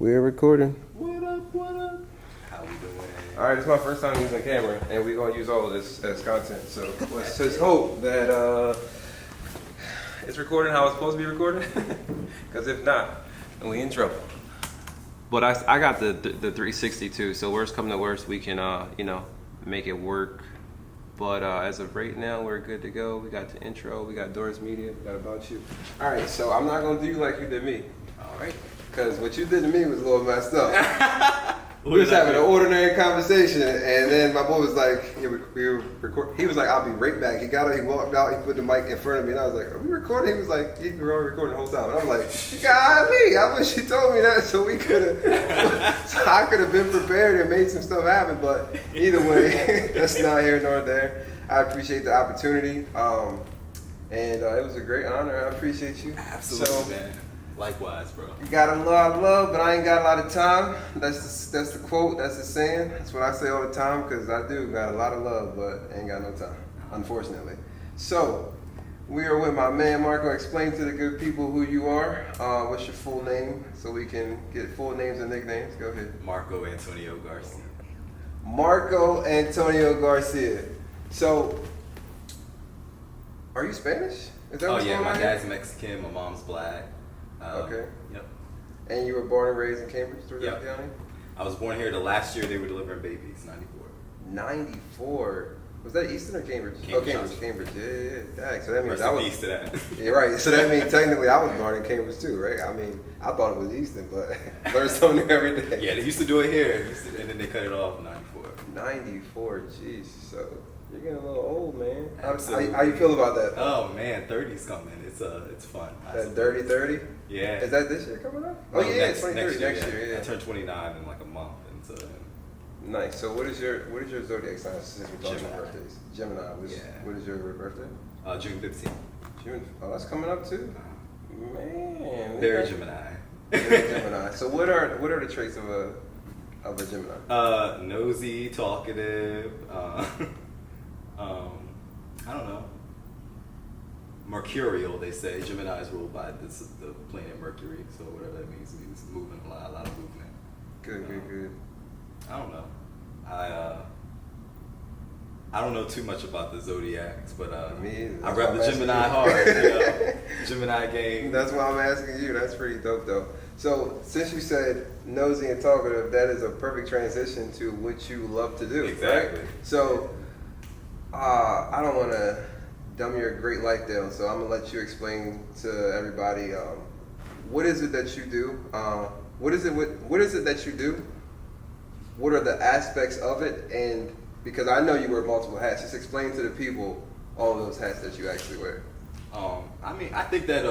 We're recording. What up, what up? How we doing? Alright, it's my first time using a camera, and we're going to use all of this as content. So let's just hope that it's recording how it's supposed to be recorded. Because if not, then we in trouble. But I got the 360 too, so worst come to worst, we can, make it work. But as of right now, we're good to go. We got the intro, we got Doris Media, we got About You. Alright, so I'm not going to do you like you did me. Alright. Because what you did to me was a little messed up. We was having an ordinary conversation, and then my boy was like, we were record. He was like, "I'll be right back." He got up, he walked out, he put the mic in front of me, and I was like, "Are we recording?" He was like, "You were recording the whole time." And I'm like, "Golly, I wish you told me that so we could have, so I could have been prepared and made some stuff happen." But either way, that's not here nor there. I appreciate the opportunity, and it was a great honor. I appreciate you. Absolutely, man. Likewise, bro. You got a lot of love, but I ain't got a lot of time. That's the quote. That's the saying. That's what I say all the time because I do got a lot of love, but ain't got no time, unfortunately. So we are with my man Marco. Explain to the good people who you are. What's your full name so we can get full names and nicknames? Go ahead. Marco Antonio Garcia. Marco Antonio Garcia. So, are you Spanish? Is that what's yeah, going my on dad's here? Mexican, my mom's black. Okay. Yep. And you were born and raised in Cambridge, Georgia County? I was born here the last year they were delivering babies, 94. 94. Was that Easton or Cambridge? Cambridge. Yeah. Dang, so that means Rest in peace to that. Yeah, right. So that means technically I was born in Cambridge too, right? I mean, I thought it was Easton, but learn something new every day. Yeah, they used to do it here, and then they cut it off in 94. 94, jeez. So you're getting a little old, man. Absolutely. How you feel about that? Oh man, 30's coming. It's fun. That dirty 30? Yeah. Is that this year coming up? Oh yeah, next 2030 year. Next year, yeah. I turn 29 in like a month, and so. Nice. So what is your zodiac sign since we're talking about birthdays? Gemini. What is your birthday? June 15th. June. Oh, that's coming up too. Man. Very Gemini. Very Gemini. So what are the traits of a Gemini? Nosy, talkative. I don't know. Mercurial, they say. Gemini is ruled by the planet Mercury, so whatever that means moving a lot of movement. Good. I don't know. I don't know too much about the zodiacs, but I rep the Gemini hard. Gemini game. That's why I'm asking you. That's pretty dope, though. So since you said nosy and talkative, that is a perfect transition to what you love to do. Exactly. Right? So I don't want to dumb your great life down, so I'm gonna let you explain to everybody what is it that you do. What is it that you do? What are the aspects of it? And because I know you wear multiple hats, just explain to the people all those hats that you actually wear. I think that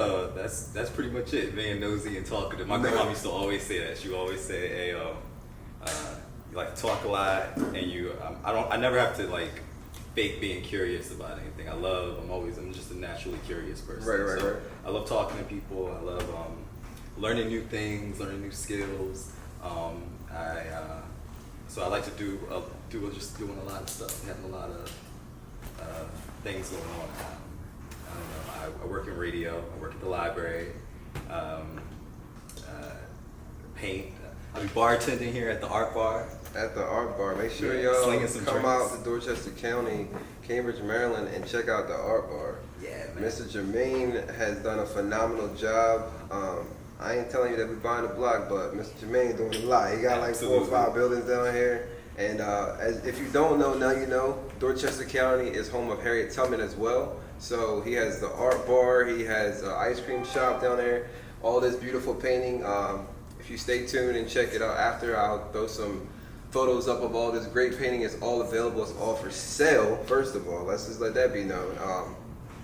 that's pretty much it. Being nosy and talkative. My grandma used to always say that. She would always say, "Hey, you like to talk a lot, and I never have to like fake being curious about anything. I'm just a naturally curious person. Right. I love talking to people. I love learning new things, learning new skills. So I like to doing a lot of stuff, having a lot of things going on. I don't know. I work in radio. I work at the library. Paint. I'll be bartending here at the Art Bar. At the Art Bar. Make sure y'all come drinks. out to Dorchester County, Cambridge, Maryland, and check out the Art Bar. Yeah, man. Mr. Jermaine has done a phenomenal job. I ain't telling you that we buying the block, but Mr. Jermaine doing a lot. He got like 4 or 5 buildings down here. And if you don't know, now you know. Dorchester County is home of Harriet Tubman as well. So he has the Art Bar. He has an ice cream shop down there. All this beautiful painting. If you stay tuned and check it out after, I'll throw some photos up of all this great painting. It's all available. It's all for sale, first of all. Let's just let that be known.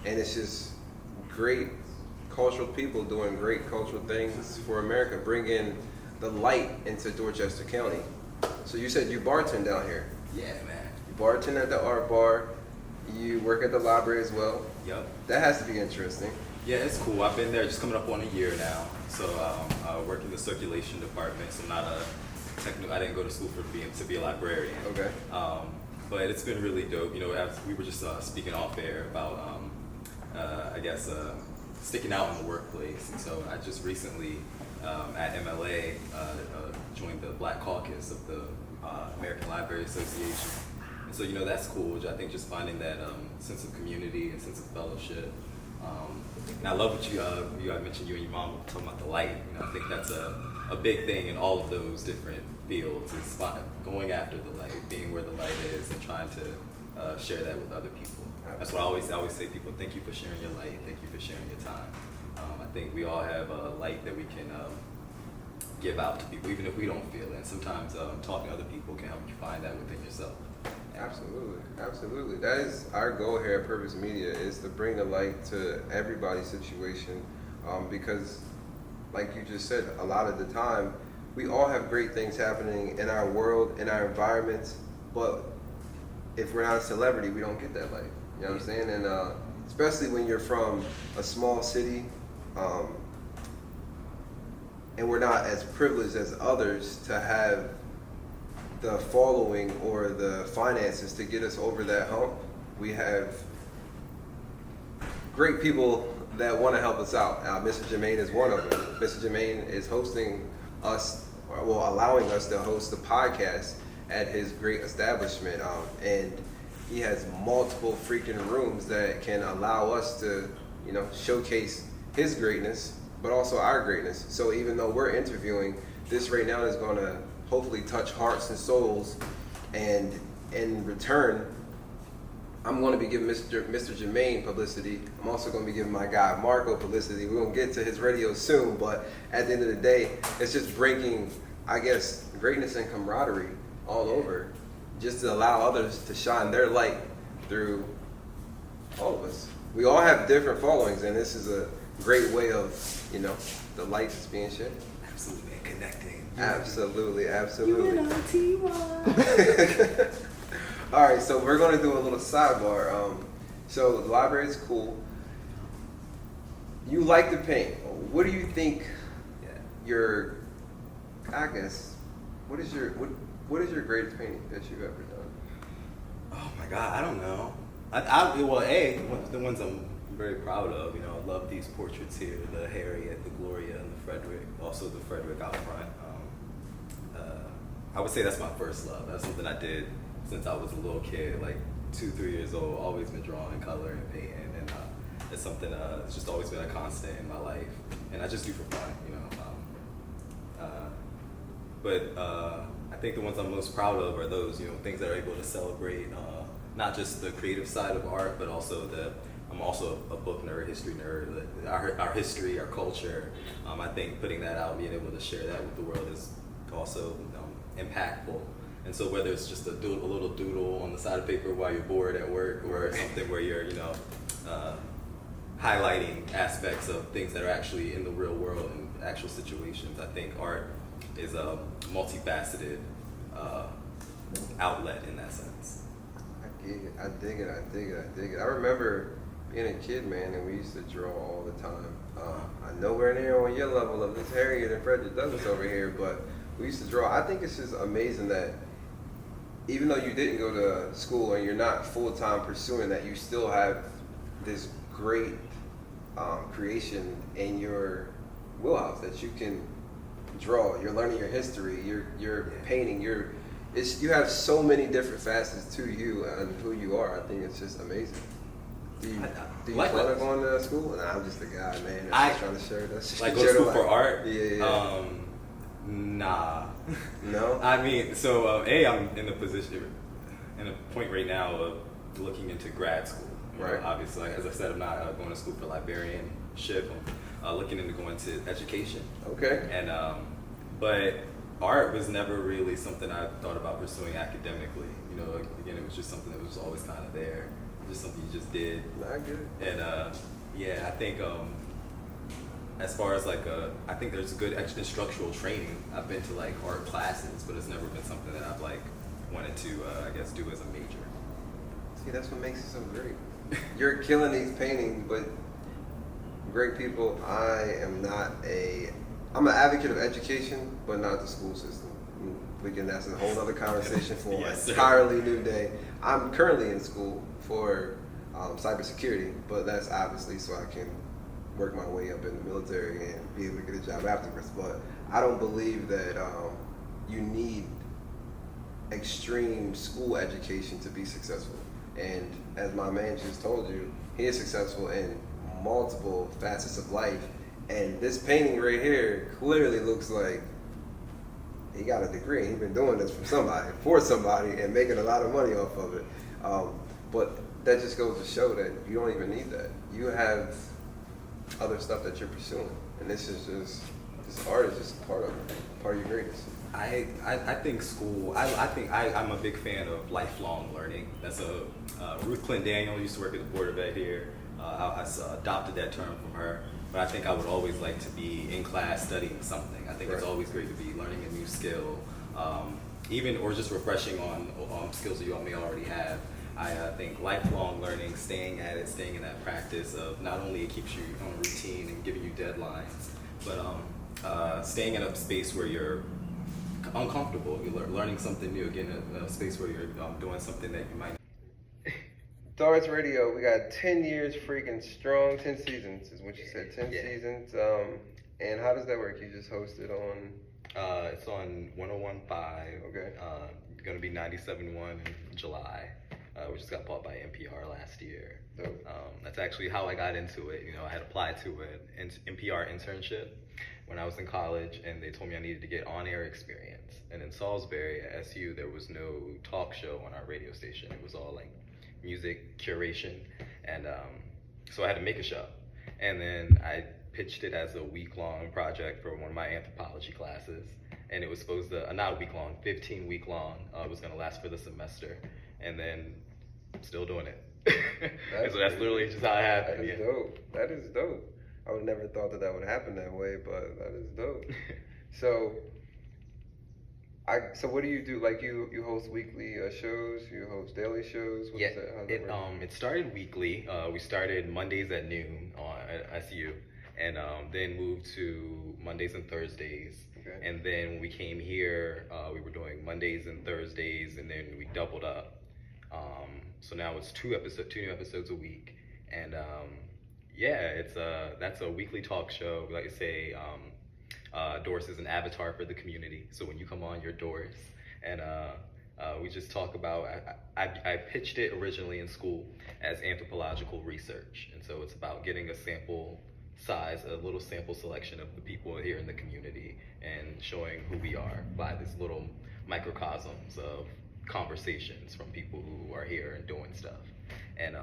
And it's just great cultural people doing great cultural things for America, bringing the light into Dorchester County. So you said you bartend down here. Yeah, man. You bartend at the Art Bar. You work at the library as well. Yep. That has to be interesting. Yeah, it's cool. I've been there just coming up on a year now. So I work in the circulation department. So I didn't go to school to be a librarian. Okay. But it's been really dope. As we were just speaking off air about, sticking out in the workplace. And so I just recently at MLA office of the American Library Association. And so, that's cool. I think just finding that sense of community and sense of fellowship. And I love what you mentioned you and your mom were talking about the light. I think that's a big thing in all of those different fields is going after the light, being where the light is, and trying to share that with other people. That's what I always say to people, thank you for sharing your light, thank you for sharing your time. I think we all have a light that we can give out to people, even if we don't feel it. And sometimes talking to other people can help you find that within yourself. Absolutely. That is our goal here at Purpose Media, is to bring the light to everybody's situation, because like you just said, a lot of the time we all have great things happening in our world, in our environments, but if we're not a celebrity, we don't get that light. You know what I'm saying? And especially when you're from a small city, and we're not as privileged as others to have the following or the finances to get us over that hump. We have great people that want to help us out. Mr. Jermaine is one of them. Mr. Jermaine is hosting us, allowing us to host the podcast at his great establishment, and he has multiple freaking rooms that can allow us to, showcase his greatness, but also our greatness. So even though we're interviewing, this right now is going to hopefully touch hearts and souls, and in return, I'm going to be giving Mr. Jermaine publicity. I'm also going to be giving my guy Marco publicity. We're going to get to his radio soon, but at the end of the day, it's just bringing, I guess, greatness and camaraderie all over, just to allow others to shine their light through all of us. We all have different followings, and this is a great way of, the light that's being shared. Absolutely, and connecting. Absolutely. UNLT1. All right, so we're going to do a little sidebar. So the library is cool. You like to paint. What do you think your, I guess, what is your greatest painting that you've ever done? Oh my God, I don't know. The ones I'm very proud of. I love these portraits here: the Harriet, the Gloria, and the Frederick. Also the Frederick out front. I would say that's my first love. That's something I did since I was a little kid, like 2-3 years old. Always been drawing and coloring and painting, and it's something that's just always been a constant in my life. And I just do for fun, But I think the ones I'm most proud of are those, things that are able to celebrate not just the creative side of art, but also I'm also a book nerd, history nerd. Our history, our culture. I think putting that out, being able to share that with the world is also impactful. And so whether it's just a little doodle on the side of paper while you're bored at work, or something where you're, highlighting aspects of things that are actually in the real world and actual situations, I think art is a multifaceted outlet in that sense. I dig it. I remember being a kid, man, and we used to draw all the time. I'm nowhere near on your level of this Harriet and Frederick Douglass over here, but we used to draw. I think it's just amazing that even though you didn't go to school and you're not full-time pursuing that, you still have this great creation in your wheelhouse that you can draw. You're learning your history. You're painting. You have so many different facets to you and who you are. I think it's just amazing. Do you plan on going to school? Nah, I'm just a guy, man. I'm just trying to share that. Like go to school for art? Yeah. Nah. No? I mean, so I'm in a point right now of looking into grad school. Right. Obviously, as I said, I'm not going to school for librarianship. I'm looking into going to education. Okay. And but art was never really something I thought about pursuing academically. Again, it was just something that was always kind of there. Just something you just did. I get it. And I think as far as I think there's good instructional training. I've been to art classes, but it's never been something that I've wanted to do as a major. See, that's what makes it so great. You're killing these paintings, but great people. I'm an advocate of education, but not the school system. That's a whole other conversation for an entirely new day. I'm currently in school for cybersecurity, but that's obviously so I can work my way up in the military and be able to get a job afterwards. But I don't believe that you need extreme school education to be successful. And as my man just told you, he is successful in multiple facets of life. And this painting right here clearly looks like he got a degree. He's been doing this for somebody, and making a lot of money off of it. But that just goes to show that you don't even need that. You have other stuff that you're pursuing, and this art is just part of it, part of your greatness. I think school. I'm a big fan of lifelong learning. That's Ruth Clint Daniel used to work at the Board of Ed here. I adopted that term from her. But I think I would always like to be in class studying something. I think It's always great to be learning a new skill, even or just refreshing on skills that you may already have. I think lifelong learning, staying at it, staying in that practice of not only it keeps you on a routine and giving you deadlines, but staying in a space where you're uncomfortable, you're learning something new, again, a space where you're doing something that you might. Darts Radio, we got 10 years freaking strong, 10 seasons is what you said, 10 seasons. And how does that work? You just host it on? It's on 101.5. Okay. Going to be 97.1 in July. We just got bought by NPR last year. Dope. That's actually how I got into it. You know, I had applied to an NPR internship when I was in college, and they told me I needed to get on-air experience. And in Salisbury at SU, there was no talk show on our radio station. It was all like music curation, and so I had to make a show. And then I pitched it as a week-long project for one of my anthropology classes, and it was supposed to, not a week-long, 15-week long. It was going to last for the semester, and then I'm still doing it. So that's literally just how it happened. That is dope. That is dope. I would never thought that would happen that way, but that is dope. So what do you do? Like you host weekly shows, you host daily shows? What is that? How does that work? It started weekly. We started Mondays at noon at SU, and then moved to Mondays and Thursdays. Okay. And then when we came here, we were doing Mondays and Thursdays, and then we doubled up. So now it's two new episodes a week, and that's a weekly talk show. Like I say, Doris is an avatar for the community. So when you come on, you're Doris, and we just talk about. I pitched it originally in school as anthropological research, and so it's about getting a sample size, a little sample selection of the people here in the community, and showing who we are by these little microcosms of conversations from people who are here and doing stuff. And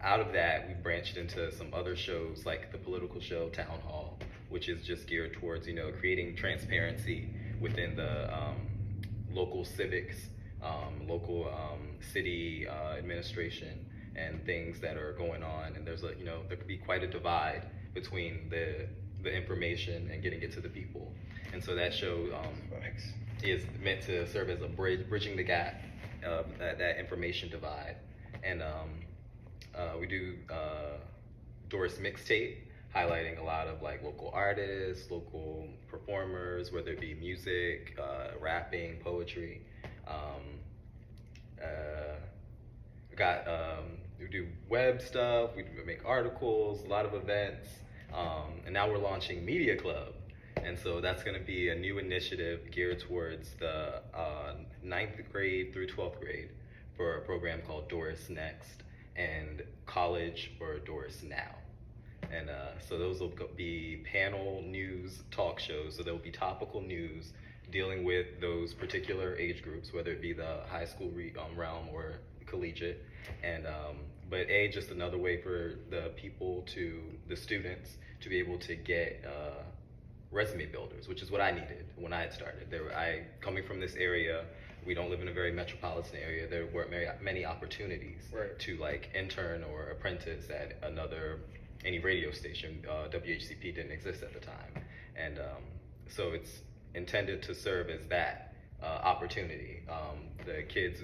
out of that, we branched into some other shows like the political show Town Hall, which is just geared towards creating transparency within the local civics, local city administration, and things that are going on. And there's there could be quite a divide between the information and getting it to the people. And so that show is meant to serve as a bridging the gap of that information divide. And we do Doris Mixtape, highlighting a lot of like local artists, local performers, whether it be music, rapping, poetry. We do web stuff, we make articles, a lot of events, and now we're launching Media Club. And so that's going to be a new initiative geared towards the 9th grade through 12th grade for a program called Doris Next, and college for Doris Now. And so those will be panel news talk shows. So there will be topical news dealing with those particular age groups, whether it be the high school realm or collegiate. And but just another way for the students to be able to get resume builders, which is what I needed when I had started. Coming from this area, we don't live in a very metropolitan area. There weren't many opportunities to like intern or apprentice at any radio station. WHCP didn't exist at the time, and so it's intended to serve as that opportunity. The kids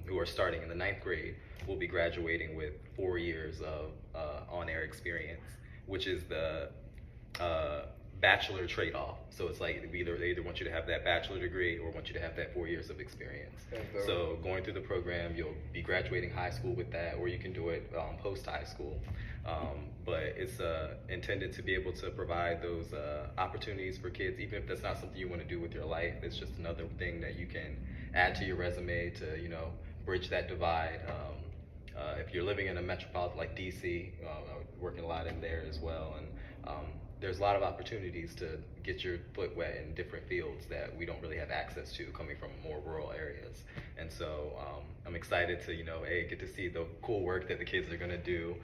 who are starting in the 9th grade will be graduating with 4 years of on-air experience, which is the bachelor trade-off. So it's like they either want you to have that bachelor degree or want you to have that 4 years of experience. So going through the program, you'll be graduating high school with that, or you can do it post high school. But it's intended to be able to provide those opportunities for kids, even if that's not something you want to do with your life. It's just another thing that you can add to your resume to, bridge that divide. If you're living in a metropolitan like DC, working a lot in there as well, and there's a lot of opportunities to get your foot wet in different fields that we don't really have access to coming from more rural areas. And so I'm excited to, get to see the cool work that the kids are gonna do.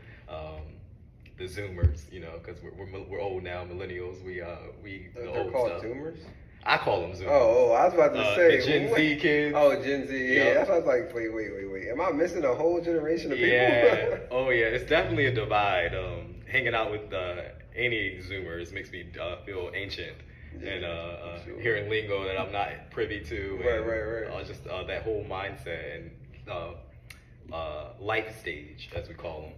The Zoomers, because we're old now, millennials. They're old called stuff. Zoomers? I call them Zoomers. Oh, I was about to say. The Gen Z kids. Oh, Gen Z, yeah. Yep. That's why I was like, wait. Am I missing a whole generation of people? Yeah. Oh, yeah. It's definitely a divide. Hanging out with any Zoomers makes me feel ancient. Yeah, and sure. Hearing lingo that I'm not privy to. Right. Just that whole mindset and life stage, as we call them.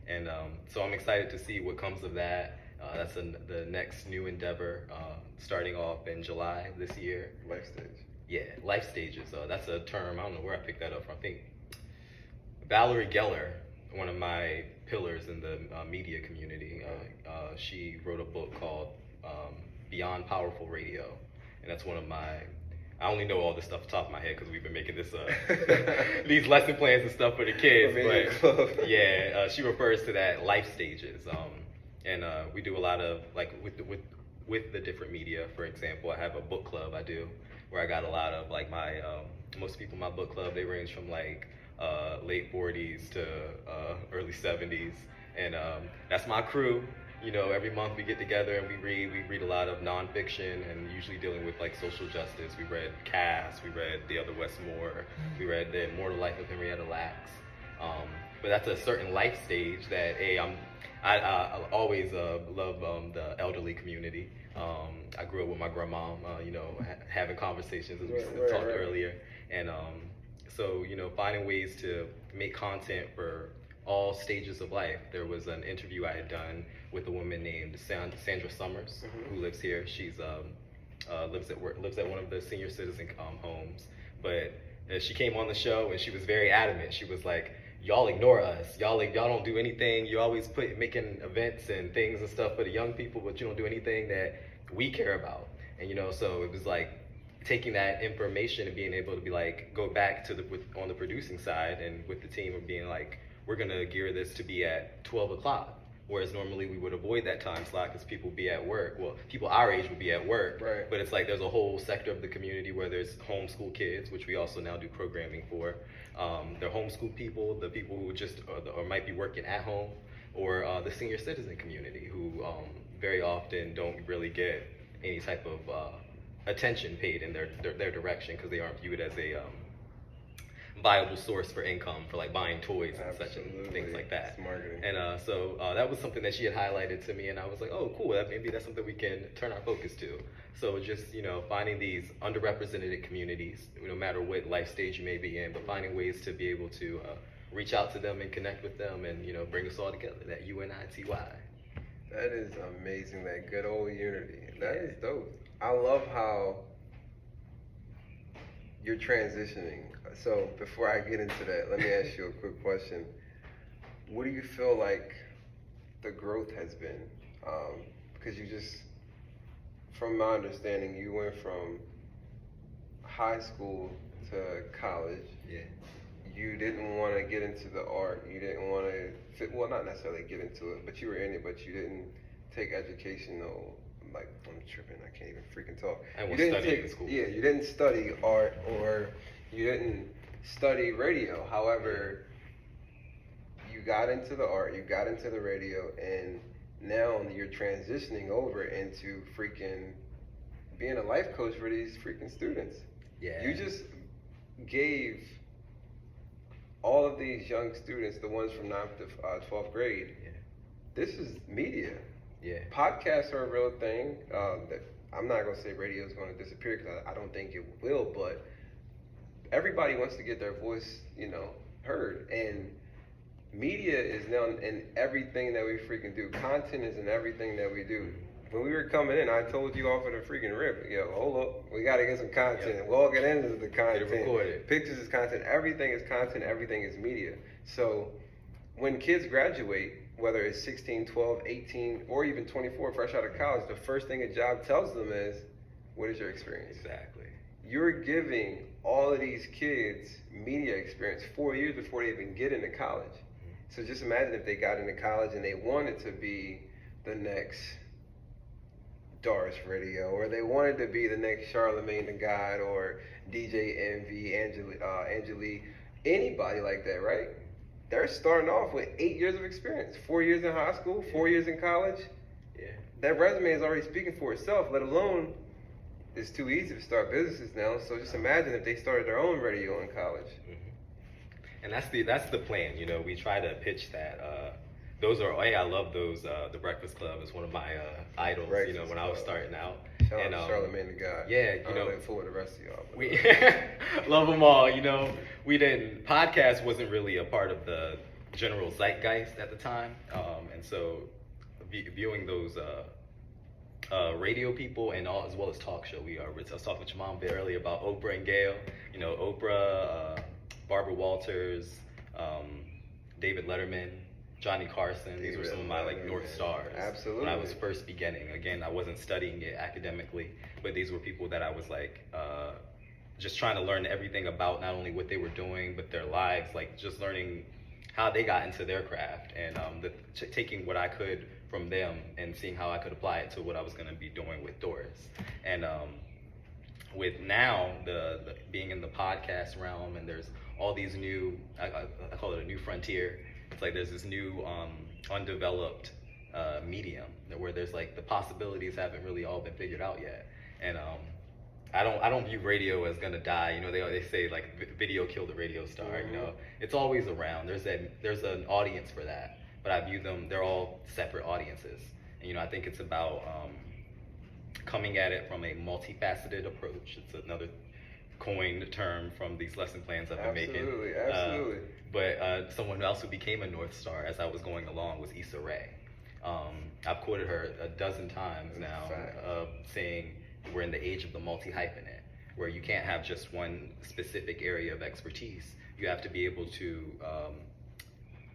And so I'm excited to see what comes of that. That's the next new endeavor, starting off in July this year. Life stage. Yeah, life stages. That's a term. I don't know where I picked that up from. I think Valerie Geller, one of my pillars in the media community, she wrote a book called Beyond Powerful Radio, and that's one of my. I only know all this stuff off the top of my head because we've been making this these lesson plans and stuff for the kids. But yeah, she refers to that life stages. And we do a lot of like with the different media. For example, I have a book club I do where I got a lot of like my most people in my book club, they range from like late 40s to early 70s, and that's my crew. Every month we get together and we read a lot of nonfiction, and usually dealing with like social justice. We read Cass, we read The Other Westmore, we read The Immortal Life of Henrietta Lacks. But that's a certain life stage that I always love the elderly community. I grew up with my grandma, having conversations as we talked earlier, and so finding ways to make content for all stages of life. There was an interview I had done with a woman named Sandra Summers, who lives here. She's lives at one of the senior citizen homes, but she came on the show and she was very adamant. She was like, y'all ignore us. Y'all don't do anything. You always making events and things and stuff for the young people, but you don't do anything that we care about. And so it was like taking that information and being able to be like, go back to on the producing side and with the team of being like, we're gonna gear this to be at 12 o'clock. Whereas normally we would avoid that time slot because people be at work. Well, people our age would be at work, right. But it's like there's a whole sector of the community where there's homeschool kids, which we also now do programming for. They're homeschool people, the people who just or might be working at home, or the senior citizen community who very often don't really get any type of attention paid in their direction because they aren't viewed as a viable source for income for like buying toys and such and things like that. And so that was something that she had highlighted to me, and I was like, oh cool, maybe that's something we can turn our focus to. So just finding these underrepresented communities, no matter what life stage you may be in, but finding ways to be able to reach out to them and connect with them and bring us all together, that UNITY. That is amazing, that good old unity. That is dope. I love how you're transitioning. So before I get into that, let me ask you a quick question. What do you feel like the growth has been? Because you just, from my understanding, you went from high school to college. Yeah. You didn't want to get into the art. You didn't want to, well, not necessarily get into it, but you were in it, but you didn't take educational, like, I'm tripping, I can't even freaking talk. I was studying in school. Yeah, you didn't study art or you didn't study radio. However, you got into the art, you got into the radio, and now you're transitioning over into freaking being a life coach for these freaking students. Yeah. You just gave all of these young students, the ones from 9th to 12th grade, this is media. Yeah. Podcasts are a real thing. That I'm not going to say radio is going to disappear because I don't think it will, but everybody wants to get their voice, heard. And media is now in everything that we freaking do. Content is in everything that we do. when we were coming in, I told you off of the freaking rip, yo, hold up, we gotta get some content. Walking in is the content. Pictures is content. Everything is content. Everything is media. So when kids graduate, whether it's 16, 12, 18, or even 24, fresh out of college, the first thing a job tells them is, what is your experience? Exactly. You're giving all of these kids media experience 4 years before they even get into college. So just imagine if they got into college and they wanted to be the next Doris Radio, or they wanted to be the next Charlemagne the God, or DJ Envy, Angelique, anybody like that, right? They're starting off with 8 years of experience, 4 years in high school, 4 years in college. Yeah. That resume is already speaking for itself, let alone it's too easy to start businesses now. So just imagine if they started their own radio in college. Mm-hmm. And that's the plan. You know, we try to pitch that. Those are, I love those. The Breakfast Club is one of my idols. Breakfast you know, when I was starting out. Shout out to Charlemagne the God. Yeah, you know, I'm full with the rest of y'all. We love them all. You know, podcast wasn't really a part of the general zeitgeist at the time, and so viewing those radio people and all, as well as talk show. I was talking with your mom a bit earlier about Oprah and Gail. You know, Oprah, Barbara Walters, David Letterman, Johnny Carson. These were some of my North Stars. Absolutely. When I was first beginning. Again, I wasn't studying it academically, but these were people that I was just trying to learn everything about, not only what they were doing, but their lives, just learning how they got into their craft, and taking what I could from them and seeing how I could apply it to what I was going to be doing with Doris. And with now the being in the podcast realm, and there's all these new, I call it a new frontier. It's like there's this new undeveloped medium where there's the possibilities haven't really all been figured out yet. And I don't view radio as gonna die. You know, they say video killed the radio star. Mm-hmm. You know, it's always around. There's an audience for that, but I view them, they're all separate audiences. And you know, I think it's about coming at it from a multifaceted approach. It's another coined term from these lesson plans I've been making. Absolutely. But someone else who became a North Star as I was going along was Issa Rae. I've quoted her a dozen times now, saying we're in the age of the multi-hyphenate, where you can't have just one specific area of expertise. You have to be able to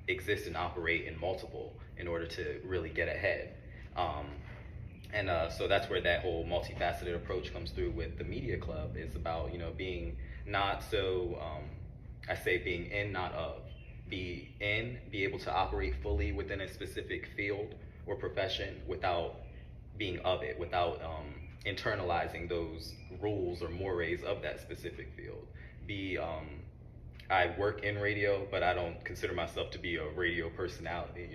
exist and operate in multiple in order to really get ahead. So that's where that whole multifaceted approach comes through with the Media Club. It's about, being not so, I say being in, not of. Be able to operate fully within a specific field or profession without being of it, without internalizing those rules or mores of that specific field. I work in radio, but I don't consider myself to be a radio personality.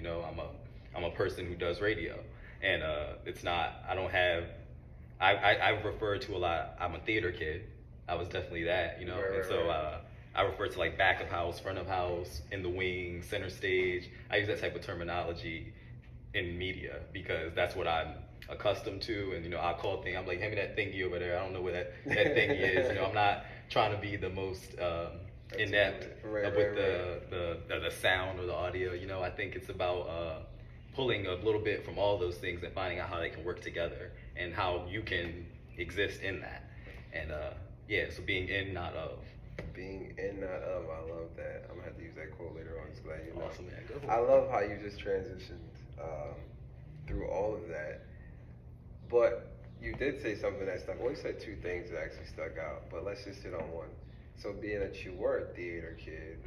I'm a person who does radio. And it's not, I refer to a lot, I'm a theater kid. I was definitely that, I refer to back of house, front of house, in the wing, center stage. I use that type of terminology in media because that's what I'm accustomed to. And, I call things, I'm like, hand me that thingy over there. I don't know what that thingy is. I'm not trying to be the most inept with the sound or the audio. I think it's about pulling a little bit from all those things and finding out how they can work together and how you can exist in that. And so being in, not of. Being in, not of. I love that. I'm gonna have to use that quote later on. Just glad you know. Awesome, man. Go I love how you just transitioned through all of that. But you did say something that stuck. Well, you said two things that actually stuck out. But let's just hit on one. So being that you were a theater kid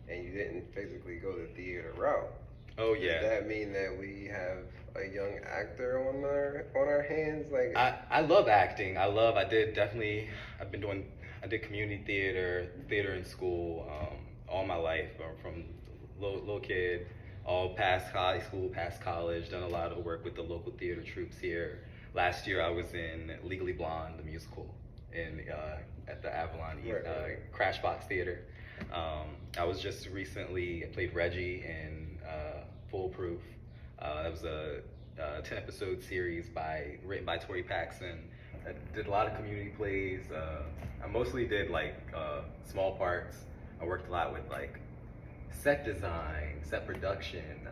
and you didn't physically go the theater route. Oh yeah. Does that mean that we have a young actor on our hands? I love acting. I did community theater in school all my life, from little kid, all past high school, past college, done a lot of work with the local theater troops here. Last year I was in Legally Blonde, the musical, at the Avalon Crashbox Theater. I was just recently, I played Reggie in Foolproof. That was a 10-episode series written by Tori Paxson. I did a lot of community plays. I mostly did small parts. I worked a lot with set design, set production.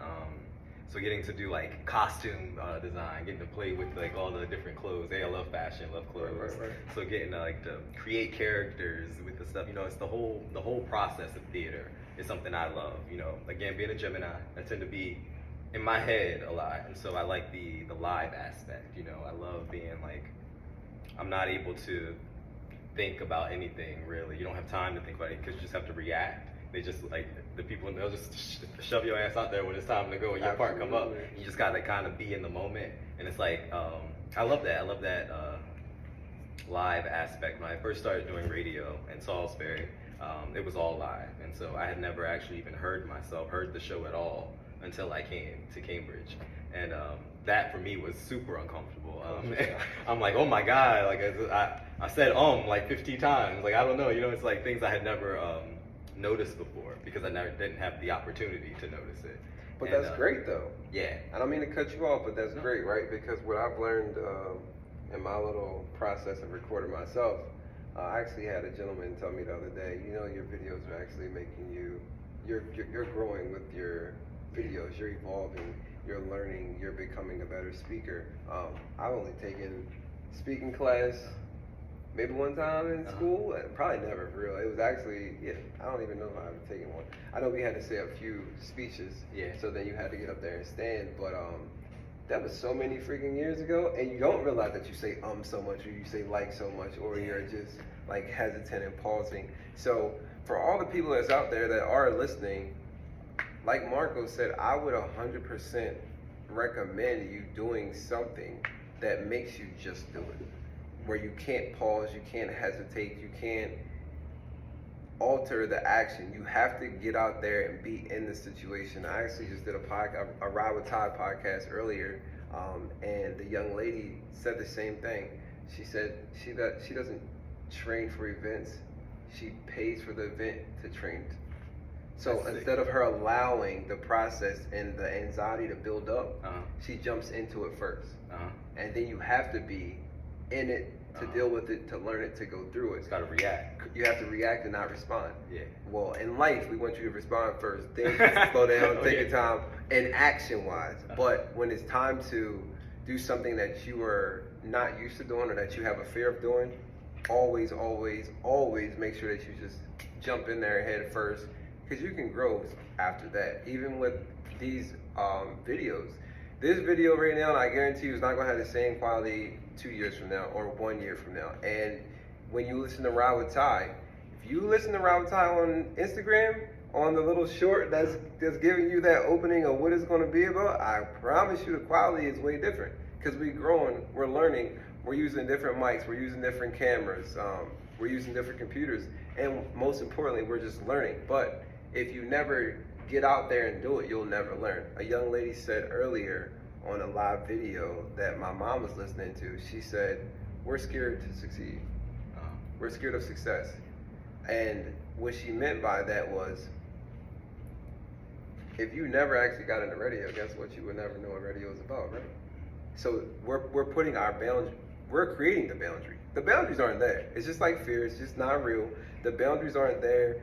So getting to do like costume design, getting to play with like all the different clothes. Hey, I love fashion, love clothes. Right. So getting to like to create characters with the stuff, it's the whole process of theater is something I love. Again, being a Gemini, I tend to be in my head a lot, and so I like the live aspect. I love being like, I'm not able to think about anything really. You don't have time to think about it because you just have to react. They just like the people, they'll just shove your ass out there when it's time to go and your part come up. You just gotta kind of be in the moment, and it's like I love that. I love that live aspect. When I first started doing radio in Salisbury, it was all live, and so I had never actually even heard the show at all until I came to Cambridge, and that for me was super uncomfortable. I'm like, oh my god, like I said like 50 times, like I don't know, it's like things I had never noticed before because I didn't have the opportunity to notice it. But that's great though. Yeah. I don't mean to cut you off, but that's great, right? Because what I've learned in my little process of recording myself, I actually had a gentleman tell me the other day, your videos are actually making you're growing with your videos, you're evolving, you're learning, you're becoming a better speaker. I've only taken speaking class maybe one time in school, and probably never for real. It was actually, I don't even know if I've taken one. I know we had to say a few speeches, so then you had to get up there and stand, but that was so many freaking years ago, and you don't realize that you say so much, or you say like so much, or you're just like hesitant and pausing. So for all the people that's out there that are listening, like Marco said, I would 100% recommend you doing something that makes you just do it, where you can't pause, you can't hesitate, you can't alter the action. You have to get out there and be in the situation. I actually just did a Ride with Todd podcast earlier, and the young lady said the same thing. She said she doesn't train for events, she pays for the event to train. So instead of her allowing the process and the anxiety to build up, she jumps into it first. And then you have to be in it to deal with it, to learn it, to go through it. It's got to react. You have to react and not respond. Yeah. Well, in life, we want you to respond first. Then slow down, take your time, and action-wise. But when it's time to do something that you are not used to doing or that you have a fear of doing, always, always, always make sure that you just jump in there head first, because you can grow after that. Even with these videos. This video right now, I guarantee you, is not going to have the same quality 2 years from now or 1 year from now. And when you listen to Ride with Ty, if you listen to Ride with Ty on Instagram, on the little short that's giving you that opening of what it's going to be about, I promise you the quality is way different. Because we're growing, we're learning, we're using different mics, we're using different cameras, we're using different computers, and most importantly, we're just learning. But if you never get out there and do it, you'll never learn. A young lady said earlier on a live video that my mom was listening to, she said, we're scared to succeed. We're scared of success. And what she meant by that was, if you never actually got into radio, guess what? You would never know what radio is about, right? So we're putting our boundary, we're creating the boundary. The boundaries aren't there. It's just like fear, it's just not real. The boundaries aren't there.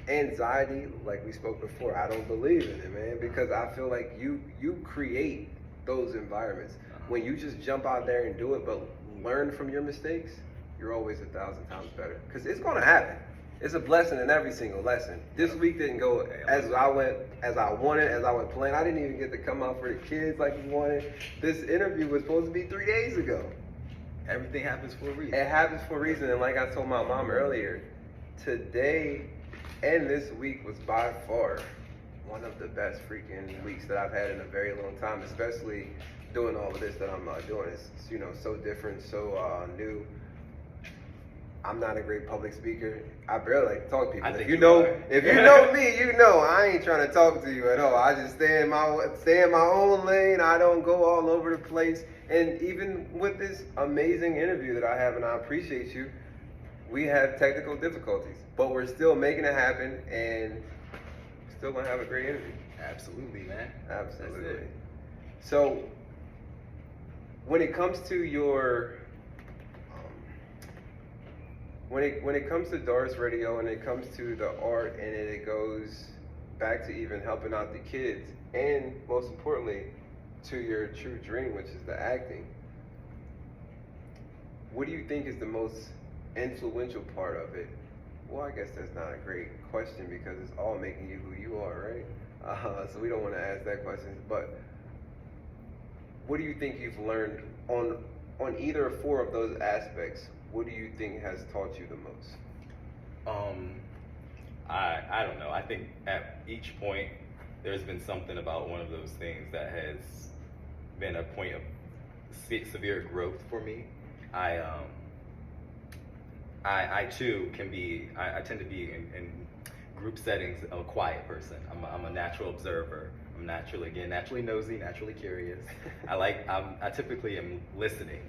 Anxiety, like we spoke before, I don't believe in it, man, because I feel like you create those environments. When you just jump out there and do it, but learn from your mistakes, you're always 1,000 times better. Because it's going to happen. It's a blessing in every single lesson. This week didn't go as I wanted, as I went playing. I didn't even get to come out for the kids like we wanted. This interview was supposed to be 3 days ago. Everything happens for a reason. It happens for a reason, and like I told my mom earlier, today and this week was by far one of the best freaking weeks that I've had in a very long time, especially doing all of this that I'm doing. It's so different, so new. I'm not a great public speaker. I barely like to talk to people. If you know me, you know I ain't trying to talk to you at all. I just stay in my own lane. I don't go all over the place. And even with this amazing interview that I have, and I appreciate you, we have technical difficulties, but we're still making it happen, and still gonna have a great interview. Absolutely, man. Absolutely. So, when it comes to your, when it comes to Doris Radio, and it comes to the art, and it goes back to even helping out the kids, and most importantly, to your true dream, which is the acting. What do you think is the most influential part of it? Well, I guess that's not a great question because it's all making you who you are, right? So we don't want to ask that question. But what do you think you've learned on either or four of those aspects? What do you think has taught you the most? I don't know. I think at each point there's been something about one of those things that has been a point of severe growth for me. I too can be. I tend to be in group settings a quiet person. I'm a natural observer. I'm naturally nosy, naturally curious. I typically am listening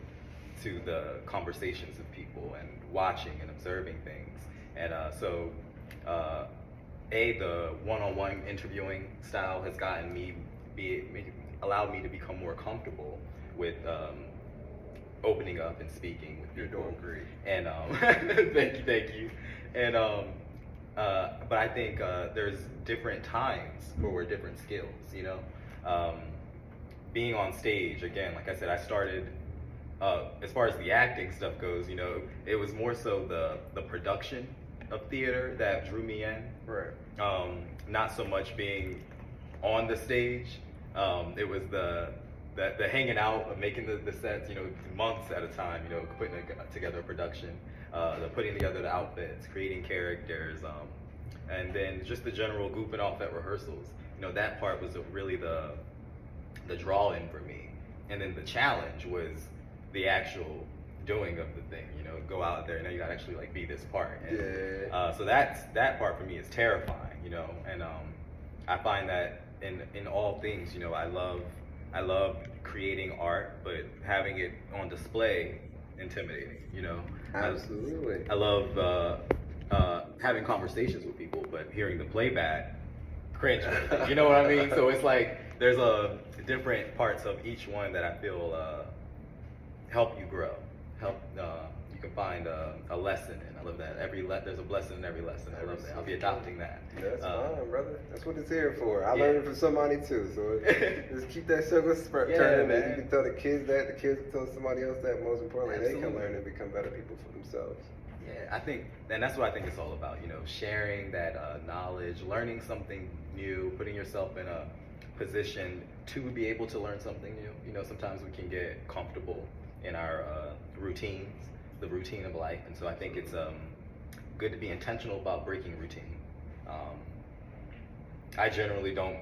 to the conversations of people and watching and observing things. And the one-on-one interviewing style has allowed me to become more comfortable with opening up and speaking with people. You're doing great. And thank you. And but I think there's different times for different skills. You know, being on stage again. Like I said, I started. As far as the acting stuff goes, you know, it was more so the production of theater that drew me in. Right. Not so much being on the stage. It was the hanging out, of making the sets, you know, months at a time, you know, putting together a production, the putting together the outfits, creating characters, and then just the general goofing off at rehearsals. You know, that part was really the draw-in for me. And then the challenge was the actual doing of the thing, you know, go out there and you gotta actually like be this part. And, so that part for me is terrifying, you know, and I find that in all things, you know, I love creating art, but having it on display, intimidating, you know. Absolutely. I love having conversations with people, but hearing the playback, cringe. You know what I mean? So it's like there's different parts of each one that I feel help you grow. You can find a lesson in. I love that. There's a blessing in every lesson. I love that. I'll be adopting that. That's fine, brother. That's what it's here for. I learned it from somebody too. So just keep that circle turning. Man. You can tell the kids that. The kids can tell somebody else that. Most importantly, they can learn and become better people for themselves. Yeah, I think, and that's what I think it's all about. You know, sharing that knowledge, learning something new, putting yourself in a position to be able to learn something new. You know, sometimes we can get comfortable in our routines, the routine of life, and so I think it's good to be intentional about breaking routine. I generally don't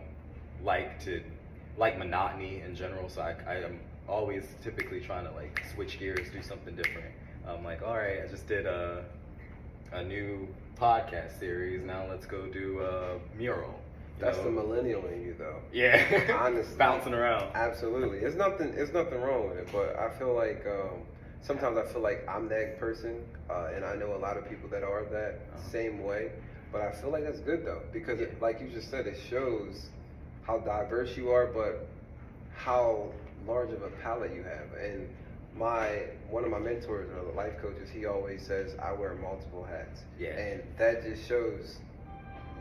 like monotony in general, so I am always typically trying to like switch gears, do something different. I'm like, all right, I just did a new podcast series. Now let's go do a mural. That's the millennial in you, though. Yeah, honestly, bouncing around. Absolutely, there's nothing wrong with it. But I feel like sometimes I feel like I'm that person, and I know a lot of people that are that same way. But I feel like that's good though, because like you just said, it shows how diverse you are, but how large of a palette you have. And one of my mentors or the life coaches, he always says, I wear multiple hats. Yeah. And that just shows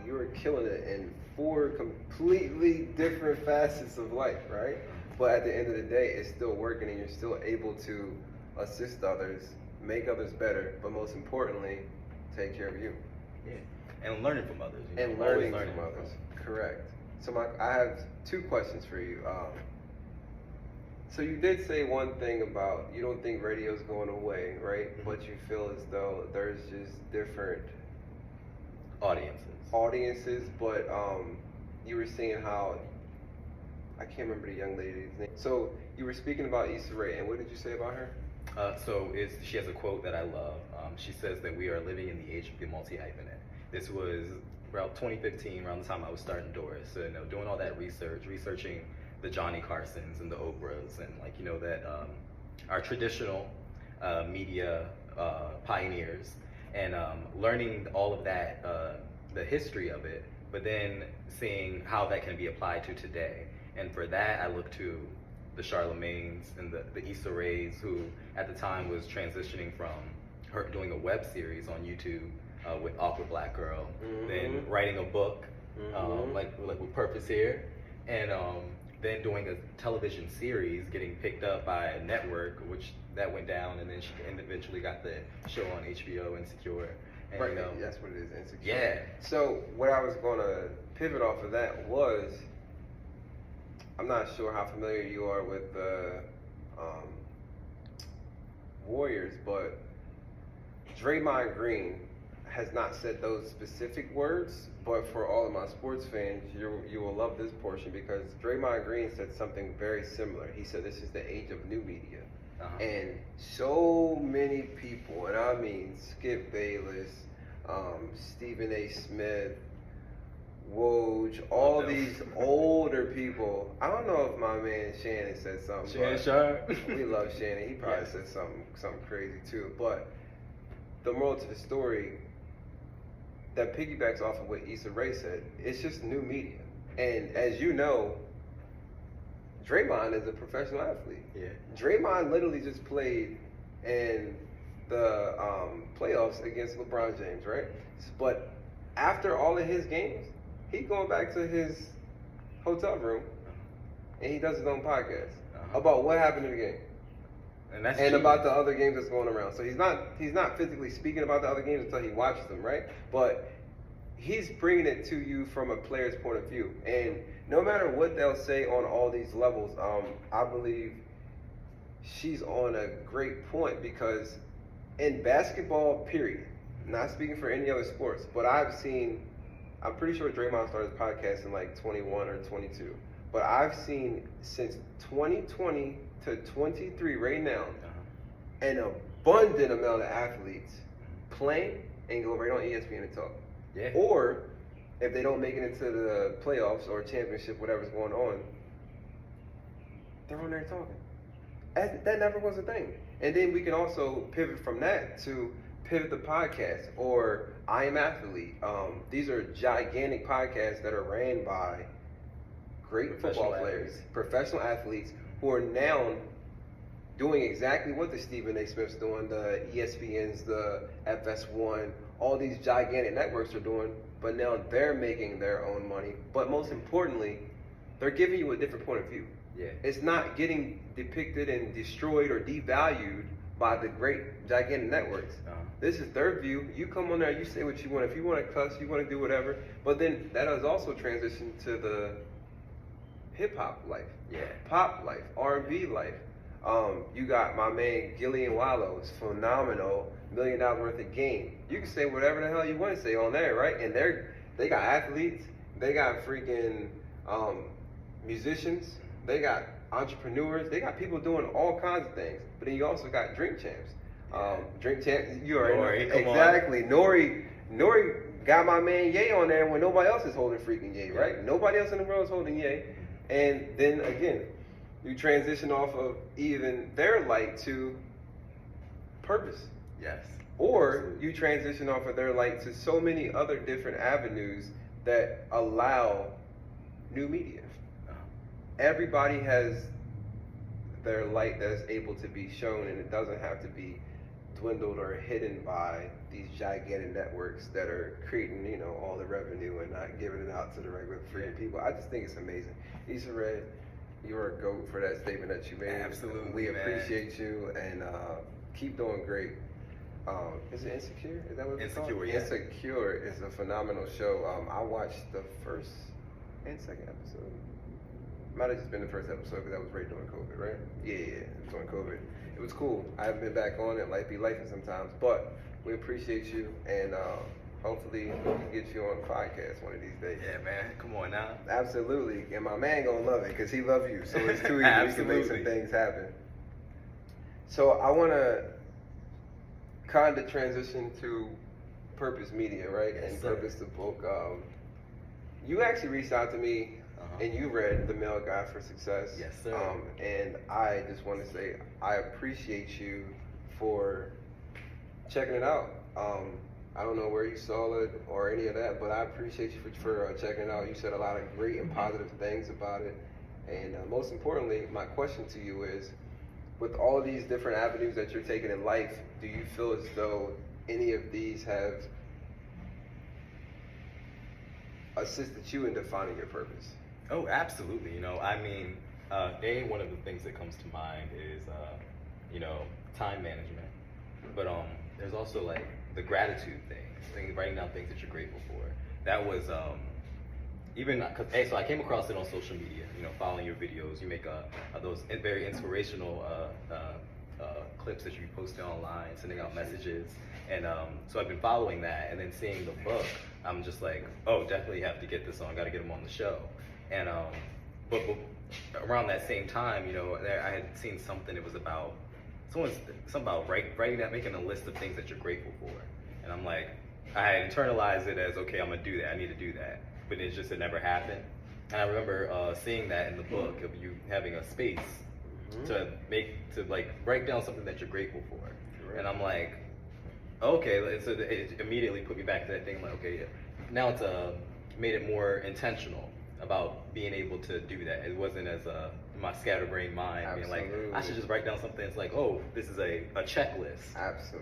you are killing it in 4 completely different facets of life, right? But at the end of the day, it's still working and you're still able to assist others, make others better, but most importantly, take care of you. Yeah. And learning from others. You know, and learning from others. Correct. So I have 2 questions for you. So you did say one thing about you don't think radio's going away, right? Mm-hmm. But you feel as though there's just different audiences, but you were saying how I can't remember the young lady's name. So you were speaking about Issa Rae, and what did you say about her? She has a quote that I love. She says that we are living in the age of the multi-hyphenate. This was around 2015, around the time I was starting Doris. So, you know, doing all that researching the Johnny Carsons and the Oprahs, and like, you know, that our traditional media pioneers, and learning all of that, the history of it, but then seeing how that can be applied to today. And for that, I look to the Charlemagnes and the Issa Raes, who at the time was transitioning from her doing a web series on YouTube with Awkward Black Girl, then writing a book like with Purpose here, and then doing a television series, getting picked up by a network, which that went down, and then she eventually got the show on HBO, Insecure. And, right, that's what it is, Insecure. Yeah. So what I was going to pivot off of that was, I'm not sure how familiar you are with the Warriors, but Draymond Green has not said those specific words, but for all of my sports fans, you will love this portion because Draymond Green said something very similar. He said this is the age of new media. And so many people, and I mean Skip Bayless, Stephen A. Smith, Woj, all these older people. I don't know if my man Shannon said something. Shannon Sharp. We love Shannon. He probably said something crazy too. But the moral to the story that piggybacks off of what Issa Rae said, it's just new media. And as you know, Draymond is a professional athlete. Yeah. Draymond literally just played in the playoffs against LeBron James, right? But after all of his games, he's going back to his hotel room and he does his own podcast about what happened in the game. And about the other games that's going around. So he's not physically speaking about the other games until he watches them, right? But he's bringing it to you from a player's point of view. And no matter what they'll say on all these levels, I believe she's on a great point because in basketball, period, not speaking for any other sports, but I'm pretty sure Draymond started his podcast in like 21 or 22. But I've seen since 2020 to 23 right now, an abundant amount of athletes playing and go right on ESPN and talk. Yeah. Or if they don't make it into the playoffs or championship, whatever's going on, they're on there talking. That never was a thing. And then we can also pivot from that to Pivot the Podcast or I Am Athlete. These are gigantic podcasts that are ran by great football players, professional athletes who are now doing exactly what the Stephen A. Smith's doing, the ESPNs, the FS1, all these gigantic networks are doing, but now they're making their own money. But most importantly, they're giving you a different point of view. Yeah. It's not getting depicted and destroyed or devalued by the great gigantic networks. This is their view. You come on there, you say what you want. If you want to cuss, you want to do whatever. But then that has also transitioned to the hip-hop life, pop life, R&B life. You got my man Gillian Wallow, is phenomenal, $1 million worth of game. You can say whatever the hell you want to say on there, right? And they got athletes, they got freaking musicians, they got entrepreneurs, they got people doing all kinds of things. But then you also got drink champs. Drink champs, you already know. Exactly. Nori got my man Ye on there when nobody else is holding freaking Ye, right? Nobody else in the world is holding Ye. And then again, you transition off of even their light to Purpose. Yes. Or you transition off of their light to so many other different avenues that allow new media. Everybody has their light that's able to be shown, and it doesn't have to be dwindled or hidden by these gigantic networks that are creating, all the revenue and not giving it out to the regular freaking people. I just think it's amazing. Issa Rae, you're a GOAT for that statement that you made. Absolutely, we appreciate you and keep doing great. Is it Insecure? Is that what it's called? Insecure, yeah. Insecure is a phenomenal show. I watched the first and second episode. Might have just been the first episode because that was right during COVID, right? Yeah, it was during COVID. It was cool. I haven't been back on it. Life be lifing sometimes, but we appreciate you and hopefully we can get you on the podcast one of these days. Yeah, man. Come on now. Absolutely. And my man gonna love it because he love you. So it's too easy. We can make some things happen. So I want to kind of transition to Purpose Media, right? Yes, and sir. Purpose the book. You actually reached out to me and you read The Male Guide for Success. Yes, sir. And I just want to say I appreciate you for checking it out. I don't know where you saw it or any of that, but I appreciate you for checking it out. You said a lot of great and positive things about it. And most importantly, my question to you is, with all of these different avenues that you're taking in life, do you feel as though any of these have assisted you in defining your purpose? Oh, absolutely. I mean, one of the things that comes to mind is, time management. But there's also like the gratitude things, writing down things that you're grateful for. That was so I came across it on social media. Following your videos, you make those very inspirational clips that you post online, sending out messages, and so I've been following that, and then seeing the book, I'm just like, oh, definitely have to get this on. Got to get him on the show, and but around that same time, I had seen something. It was about something about writing that, making a list of things that you're grateful for, and I'm like, I had internalized it as, okay, I'm gonna do that. I need to do that, but it never happened. And I remember seeing that in the book of you having a space to write down something that you're grateful for. Right. And I'm like, okay, so it immediately put me back to that thing. Like, okay, yeah. Now it's made it more intentional about being able to do that. It wasn't as my scatterbrained mind being like, I should just write down something. It's like, oh, this is a checklist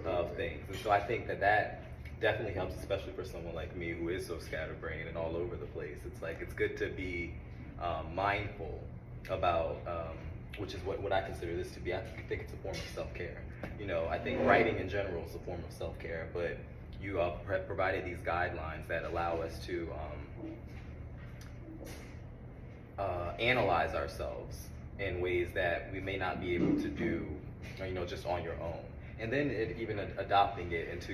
of things. And so I think that definitely helps, especially for someone like me who is so scatterbrained and all over the place. It's like, it's good to be mindful about, which is what I consider this to be. I think it's a form of self-care. I think writing in general is a form of self-care, but you have provided these guidelines that allow us to analyze ourselves in ways that we may not be able to do, just on your own. And then even adopting it into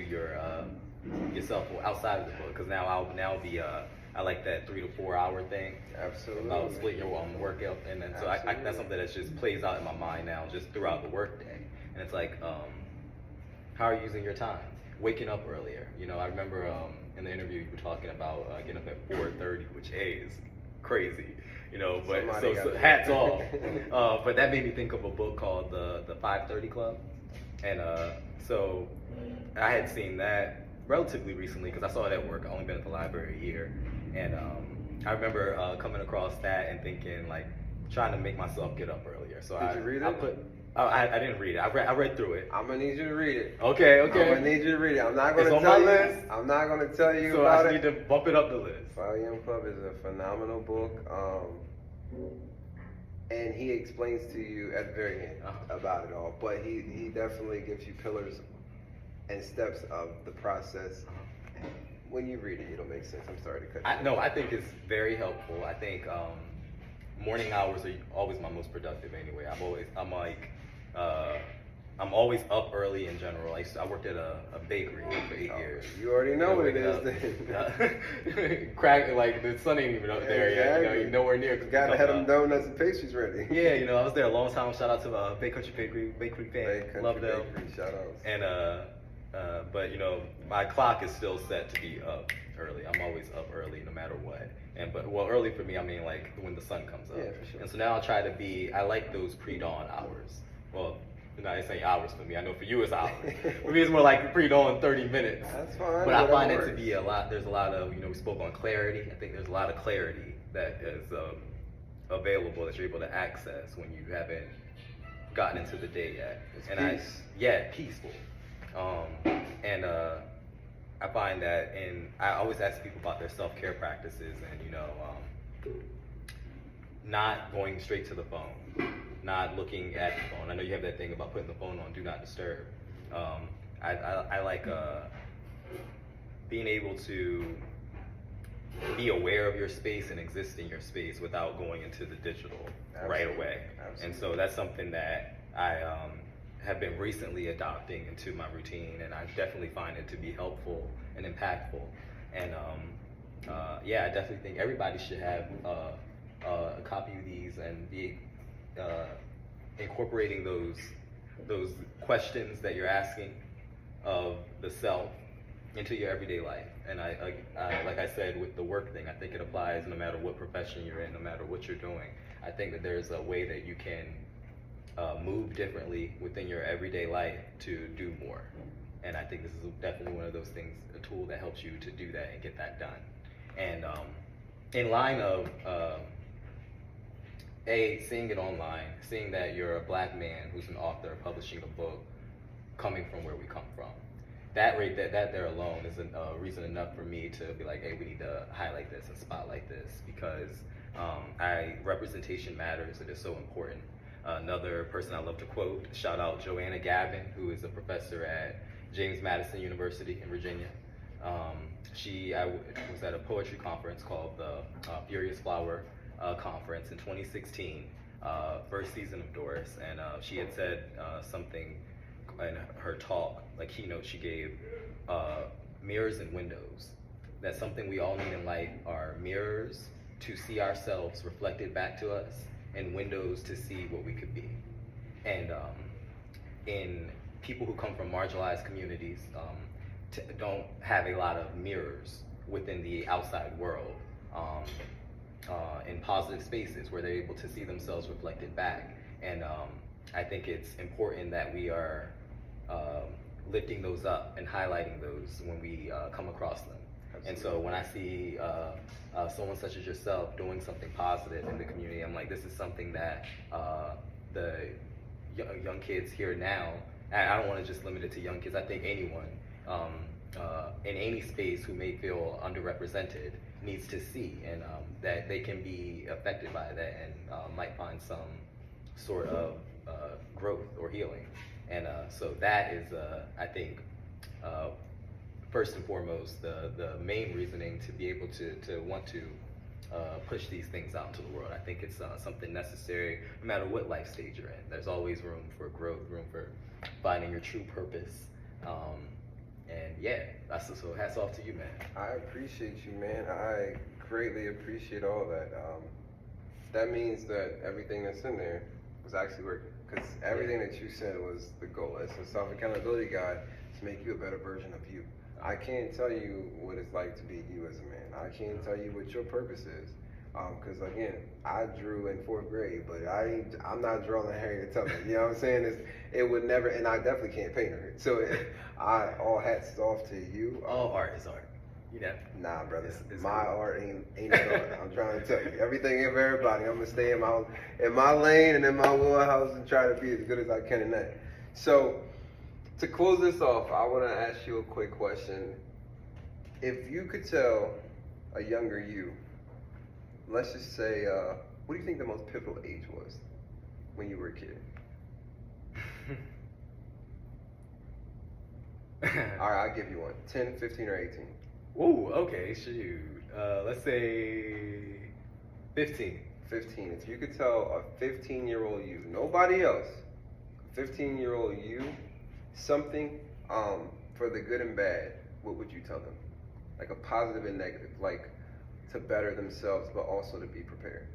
yourself outside of the book, because now I'll be I like that 3 to 4 hour thing. Absolutely. About splitting your workout, and then so I that's something that just plays out in my mind now, just throughout the workday. And it's like, how are you using your time? Waking up earlier. I remember in the interview you were talking about getting up at 4:30, which is crazy. But so hats off. But that made me think of a book called the 5:30 Club, and so I had seen that relatively recently because I saw it at work. I've only been at the library a year, and I remember coming across that and thinking, like, trying to make myself get up earlier. So Did you read it? I didn't read it. I read through it. I'm gonna need you to read it. Okay. I'm gonna need you to read it. I'm not gonna It's on tell my you. list. I'm not gonna tell you So about I it. need to bump it up the list. 5 Young Club is a phenomenal book, and he explains to you at the very end about it all. But he definitely gives you pillars and steps of the process. When you read it, it'll make sense. I'm sorry to cut you. No, I think it's very helpful. I think morning hours are always my most productive anyway. I'm always up early in general. I worked at a bakery for 8 years. You already know what it is then. Crack, like the sun ain't even up there yet. You're nowhere near. You gotta have them donuts and pastries ready. Yeah, I was there a long time. Shout out to Bay Country Bakery fan. Love them. Shout outs. And but my clock is still set to be up early. I'm always up early no matter what. Early for me, I mean like when the sun comes up. Yeah, for sure. And so now I like those pre-dawn hours. Well, not saying hours for me. I know for you it's hours. For me it's more like pre-dawn 30 minutes. That's fine. But I find it to be there's a lot of, we spoke on clarity. I think there's a lot of clarity that is available that you're able to access when you haven't gotten into the day yet. Peaceful. I find that, and I always ask people about their self-care practices, and not going straight to the phone, not looking at the phone. I know you have that thing about putting the phone on do not disturb. I like being able to be aware of your space and exist in your space without going into the digital right away. Absolutely. And so that's something that I have been recently adopting into my routine, and I definitely find it to be helpful and impactful. And I definitely think everybody should have a copy of these and be incorporating those questions that you're asking of the self into your everyday life. And I like I said with the work thing, I think it applies no matter what profession you're in, no matter what you're doing. I think that there's a way that you can move differently within your everyday life to do more. And I think this is definitely one of those things, a tool that helps you to do that and get that done. And in line of seeing it online, seeing that you're a black man who's an author publishing a book coming from where we come from, that there alone is a reason enough for me to be like, hey, we need to highlight this and spotlight this, because representation matters. It is so important. Another person I love to quote, shout out Joanna Gavin, who is a professor at James Madison University in Virginia. I was at a poetry conference called the Furious Flower Conference in 2016, first season of Doris, and she had said something in her talk, like keynote she gave, mirrors and windows. That's something we all need in life, are mirrors to see ourselves reflected back to us, and windows to see what we could be. And in people who come from marginalized communities, don't have a lot of mirrors within the outside world, in positive spaces where they're able to see themselves reflected back. And I think it's important that we are lifting those up and highlighting those when we come across them. Absolutely. And so when I see someone such as yourself doing something positive in the community, I'm like, this is something that the young kids here now, and I don't want to just limit it to young kids, I think anyone in any space who may feel underrepresented needs to see, and that they can be affected by that and might find some sort of growth or healing. And so that is, I think, first and foremost, the main reasoning to be able to want to push these things out into the world. I think it's something necessary no matter what life stage you're in. There's always room for growth, room for finding your true purpose. And yeah, so hats off to you, man. I appreciate you, man. I greatly appreciate all that. That means that everything that's in there was actually working. Because everything that you said was the goal. It's a self-accountability guide to make you a better version of you. I can't tell you what it's like to be you as a man. I can't tell you what your purpose is. Because again, I drew in 4th grade, but I'm not drawing Harriet Tubman. You know what I'm saying? It would never, and I definitely can't paint her. So all hats off to you. All art is art. You know? Nah, brother. My art ain't art. I'm trying to tell you. Everything ain't for everybody. I'm gonna stay in my lane and in my wheelhouse and try to be as good as I can in that. So to close this off, I want to ask you a quick question. If you could tell a younger you, let's just say, what do you think the most pivotal age was when you were a kid? All right, I'll give you one. 10, 15, or 18. Ooh, okay, shoot. Let's say 15. 15. If you could tell a 15-year-old you, nobody else, 15-year-old you, something for the good and bad, what would you tell them? Like a positive and negative, like to better themselves, but also to be prepared.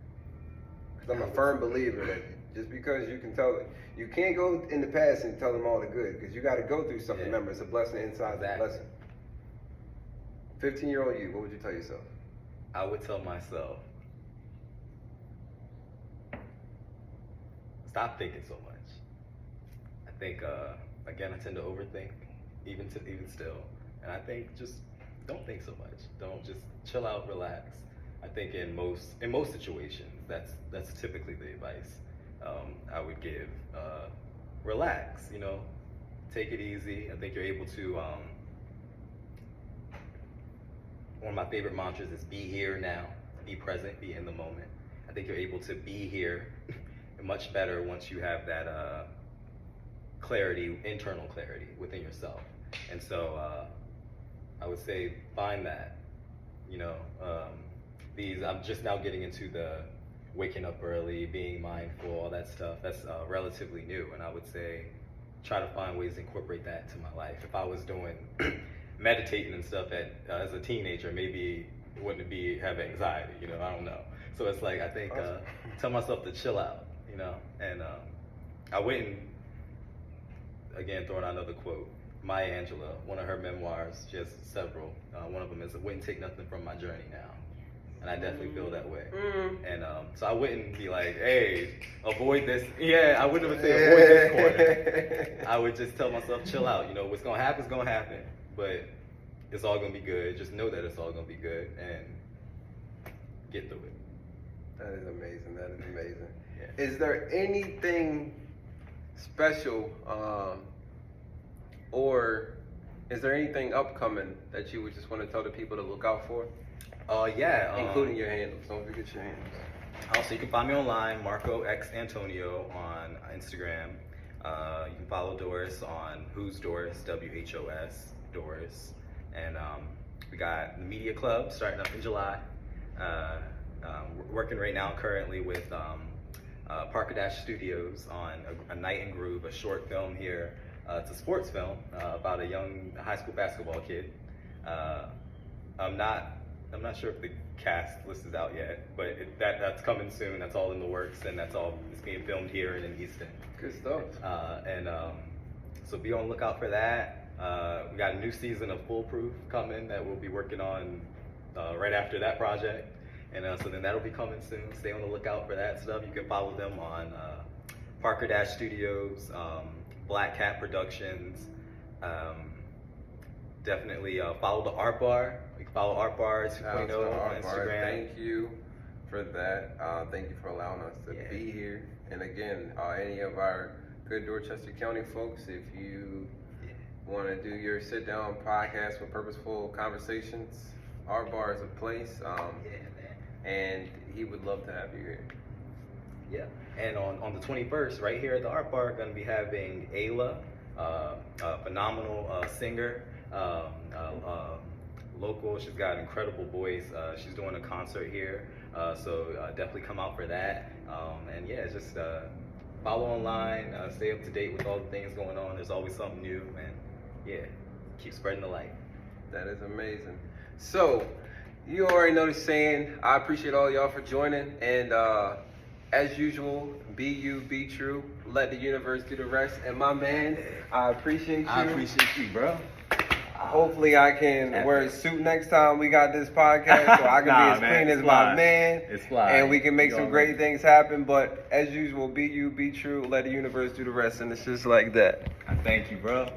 Because I'm a firm believer that just because you can tell, you can't go in the past and tell them all the good, because you got to go through something. Yeah. Remember, it's a blessing inside the blessing. 15-year-old you, what would you tell yourself? I would tell myself, stop thinking so much. I think, again, I tend to overthink, even still. And I think just don't think so much. Don't, just chill out, relax. I think in most situations, that's typically the advice I would give. Relax, take it easy. I think you're able to, one of my favorite mantras is be here now, be present, be in the moment. I think you're able to be here much better once you have that clarity, internal clarity within yourself. And so I would say find that, I'm just now getting into the waking up early, being mindful, all that stuff. That's relatively new, and I would say try to find ways to incorporate that to my life. If I was doing meditating and stuff as a teenager, maybe it wouldn't have anxiety, I don't know. So it's like, I think, tell myself to chill out, and I went and, again, throwing out another quote, Maya Angelou, one of her memoirs, she has several, one of them is, I wouldn't take nothing from my journey now. And I definitely feel that way. And so I wouldn't be like, hey, avoid this. Yeah, I wouldn't even say avoid this corner. I would just tell myself, chill out. What's going to happen is going to happen. But it's all going to be good. Just know that it's all going to be good and get through it. That is amazing. That is amazing. Yeah. Is there anything special or Is there anything upcoming that you would just want to tell the people to look out for? Yeah. Including your handles. Don't forget your handles. Also, you can find me online, Marco X Antonio on Instagram. You can follow Doris on Who's Doris, WHOS Doris. And we got the Media Club starting up in July. We're working right now currently with Parker Dash Studios on a Night and Groove, a short film here. It's a sports film about a young high school basketball kid. I'm not sure if the cast list is out yet, but that's coming soon. That's all in the works, and that's all it's being filmed here and in Easton. Good stuff. So be on the lookout for that. We got a new season of Foolproof coming that we'll be working on right after that project, and so then that'll be coming soon. Stay on the lookout for that stuff. You can follow them on Parker Dash Studios, Black Cat Productions. Definitely follow the Art Bar. You can follow Art Bar 2.0 on Instagram. Thank you for that. Thank you for allowing us to be here. And again, any of our good Dorchester County folks, if you want to do your sit-down podcast with Purposeful Conversations, Art Bar is a place. And he would love to have you here. Yeah, and on the 21st, right here at the Art Bar, going to be having Ayla, a phenomenal singer, local. She's got an incredible voice. She's doing a concert here, so definitely come out for that. And yeah, just follow online, stay up to date with all the things going on. There's always something new, and yeah, keep spreading the light. That is amazing. So, you already know the saying. I appreciate all y'all for joining, and as usual, be you, be true. Let the universe do the rest. And my man, I appreciate you. I appreciate you, bro. Hopefully I can wear a suit next time we got this podcast, so I can be as clean as my man. It's fly. And we can make some great things happen. But as usual, be you, be true. Let the universe do the rest. And it's just like that. Thank you, bro.